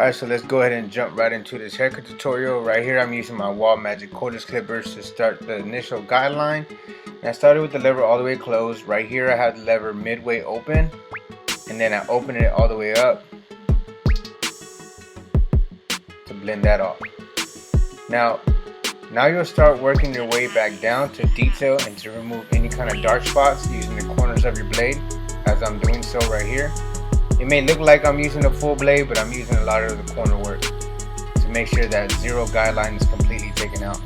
Alright, so let's go ahead and jump right into this haircut tutorial. Right here I'm using my Wahl Magic cordless clippers to start the initial guideline. And I started with the lever all the way closed. Right here I have the lever midway open, and then I open it all the way up to blend that off. Now you'll start working your way back down to detail and to remove any kind of dark spots using the corners of your blade, as I'm doing so right here. It may look like I'm using a full blade, but I'm using a lot of the corner work to make sure that zero guideline is completely taken out.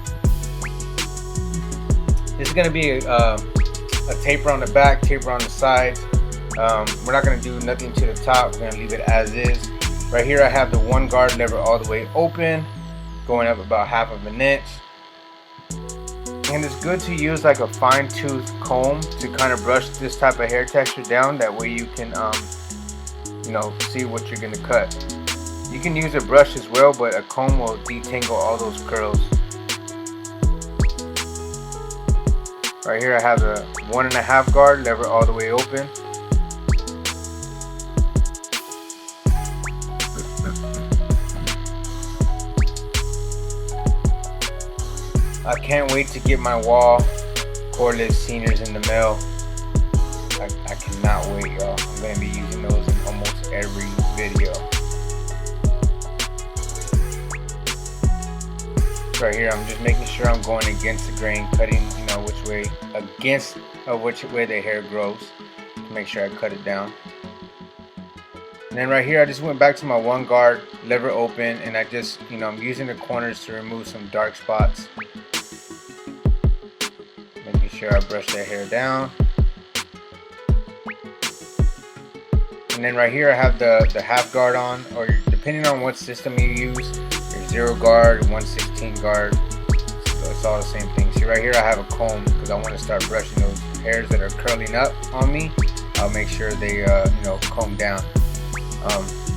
This is going to be a taper on the back, taper on the sides. We're not going to do nothing to the top. We're going to leave it as is. Right here I have the one guard lever all the way open, going up about 1/2 inch. And it's good to use like a fine-tooth comb to kind of brush this type of hair texture down. That way you can see what you're gonna cut. You can use a brush as well, but a comb will detangle all those curls. Right here I have the 1.5 guard lever all the way open. I can't wait to get my Wahl cordless seniors in the mail. I cannot wait, y'all. I'm going to be using those in almost every video. Right here, I'm just making sure I'm going against the grain, cutting, which way the hair grows, to make sure I cut it down. And then right here, I just went back to my one guard lever open, and I just, I'm using the corners to remove some dark spots. Making sure I brush that hair down. And then right here I have the 1/2 guard on, or depending on what system you use, your 0 guard, 1/16 guard, so it's all the same thing. See, right here I have a comb because I want to start brushing those hairs that are curling up on me. I'll make sure they comb down.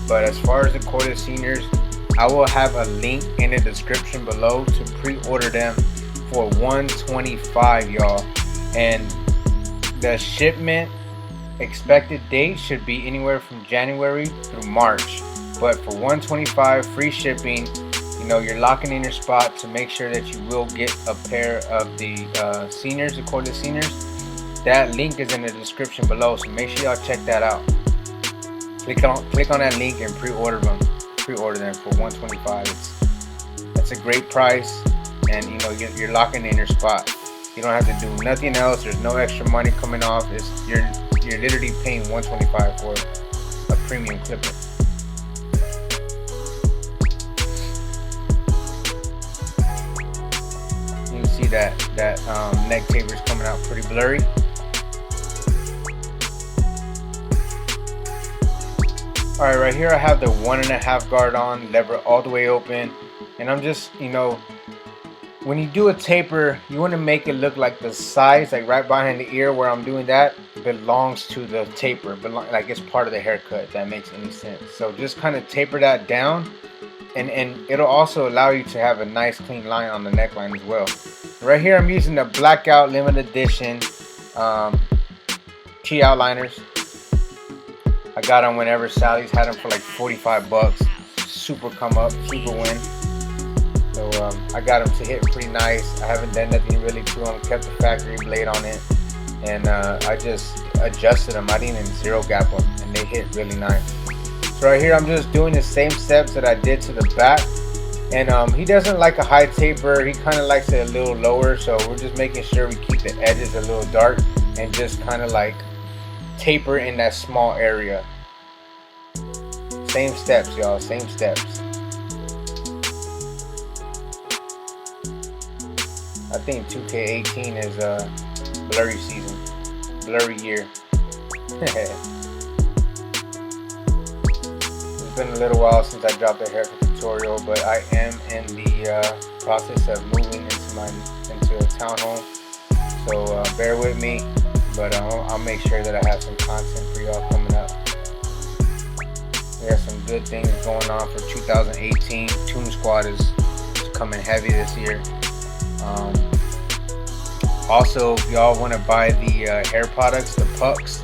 But as far as the cordless seniors, I will have a link in the description below to pre-order them for $125, y'all. And the shipment expected date should be anywhere from January through March, but for $125 free shipping, you're locking in your spot to make sure that you will get a pair of the seniors, the cordless seniors. That link is in the description below, so make sure y'all check that out. Click on that link and pre-order them for $125. That's a great price, and you're locking in your spot. You don't have to do nothing else. There's no extra money coming off. You're literally paying $125 for a premium clipper. You can see that neck taper is coming out pretty blurry. Alright, right here I have the 1.5 guard on, lever all the way open, and I'm just, when you do a taper, you want to make it look like the sides, like right behind the ear where I'm doing that, belongs to the taper, like it's part of the haircut, if that makes any sense. So just kind of taper that down, and it'll also allow you to have a nice clean line on the neckline as well. Right here I'm using the Blackout limited edition key outliners. I got them whenever Sally's had them for like 45 bucks. Super come up, super win. So I got them to hit pretty nice. I haven't done nothing really to them. Kept the factory blade on it, and I just adjusted them. I didn't even zero gap them, and they hit really nice. So right here I'm just doing the same steps that I did to the back. And he doesn't like a high taper. He kind of likes it a little lower. So we're just making sure we keep the edges a little dark and just kind of like taper in that small area. Same steps, y'all, same steps. I think 2K18 is a blurry season, blurry year. It's been a little while since I dropped a haircut tutorial, but I am in the process of moving into a townhome. So bear with me, but I'll make sure that I have some content for y'all coming up. We have some good things going on for 2018. Toon Squad is coming heavy this year. Also, if y'all want to buy the hair products, the pucks,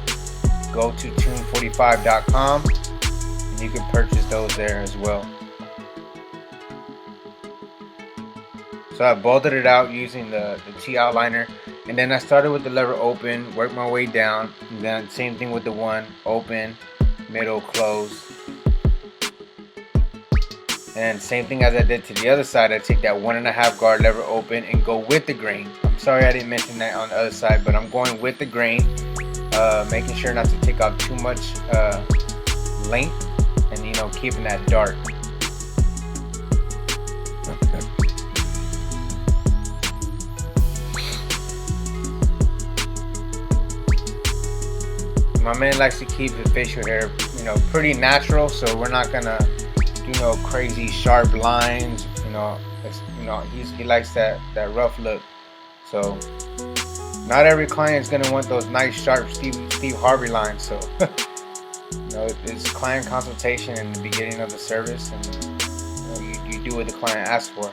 go to tune45.com and you can purchase those there as well. So I bolted it out using the T outliner, and then I started with the lever open, worked my way down, and then same thing with the one, open, middle, close. And same thing as I did to the other side, I take that 1.5 guard lever open and go with the grain. I'm sorry I didn't mention that on the other side, but I'm going with the grain, making sure not to take off too much length, and you know, keeping that dart. My man likes to keep his facial hair, you know, pretty natural, so we're not gonna do no crazy sharp lines. You know, he likes that rough look. So not every client is gonna want those nice sharp Steve Harvey lines. So you know, it's client consultation in the beginning of the service, and you know, you do what the client asks for.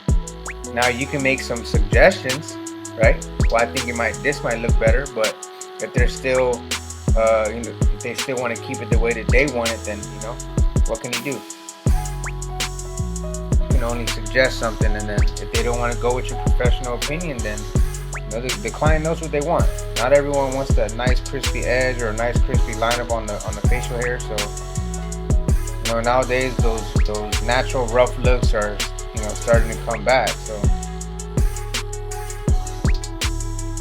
Now you can make some suggestions, right? Well, I think this might look better, but if they're still you know, if they still want to keep it the way that they want it, then you know, what can he do? You can only suggest something, and then if they don't want to go with your professional opinion, then you know, the client knows what they want. Not everyone wants that nice crispy edge or a nice crispy lineup on the facial hair. So you know, nowadays those natural rough looks are, you know, starting to come back. So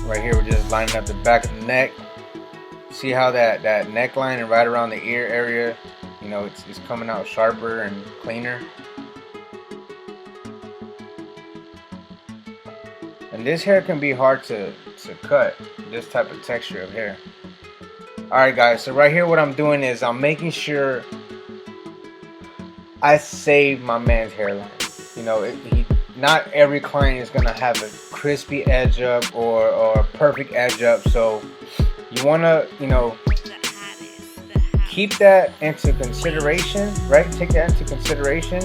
right here we're just lining up the back of the neck. See how that neckline and right around the ear area, you know, it's coming out sharper and cleaner. And this hair can be hard to cut, this type of texture of hair. Alright guys, so right here what I'm doing is I'm making sure I save my man's hairline. You know, not every client is going to have a crispy edge up or a perfect edge up, so you want to, you know, keep that into consideration, right? Take that into consideration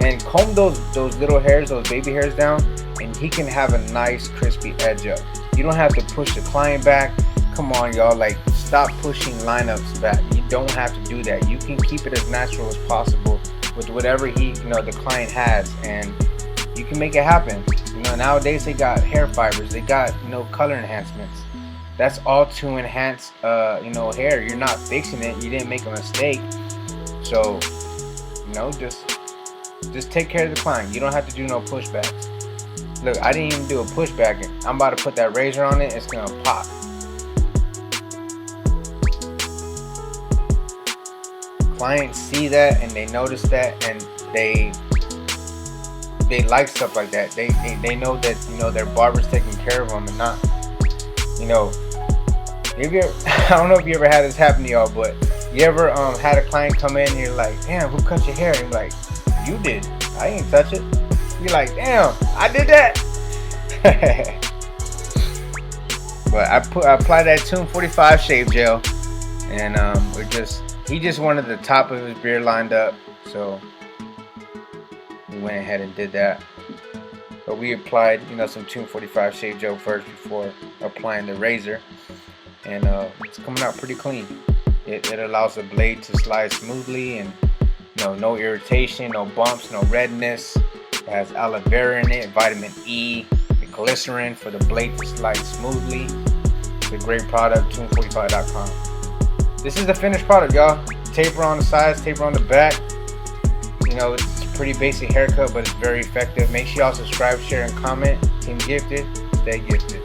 and comb those little hairs, those baby hairs down, and he can have a nice crispy edge up. You don't have to push the client back. Come on, y'all, like, stop pushing lineups back. You don't have to do that. You can keep it as natural as possible with whatever the client has, and you can make it happen. You know, nowadays they got hair fibers, they got, you know, color enhancements. That's all to enhance, you know, hair. You're not fixing it. You didn't make a mistake. So, you know, just take care of the client. You don't have to do no pushbacks. Look, I didn't even do a pushback. I'm about to put that razor on it. It's gonna pop. Clients see that and they notice that, and they like stuff like that. They know that, you know, their barber's taking care of them, and not, you know. I don't know if you ever had this happen to y'all, but you ever had a client come in and you're like, damn, who cut your hair? And you're like, you did. I ain't touch it. You're like, damn, I did that. But I applied that Tune 45 shave gel, and he just wanted the top of his beard lined up, so we went ahead and did that. But we applied, you know, some Tune 45 shave gel first before applying the razor. And it's coming out pretty clean. It allows the blade to slide smoothly, and you know, no irritation, no bumps, no redness. It has aloe vera in it, vitamin E, the glycerin for the blade to slide smoothly. It's a great product, tune45.com. This is the finished product, y'all. Taper on the sides, taper on the back. You know, it's a pretty basic haircut, but it's very effective. Make sure y'all subscribe, share, and comment. Team Gifted, stay gifted.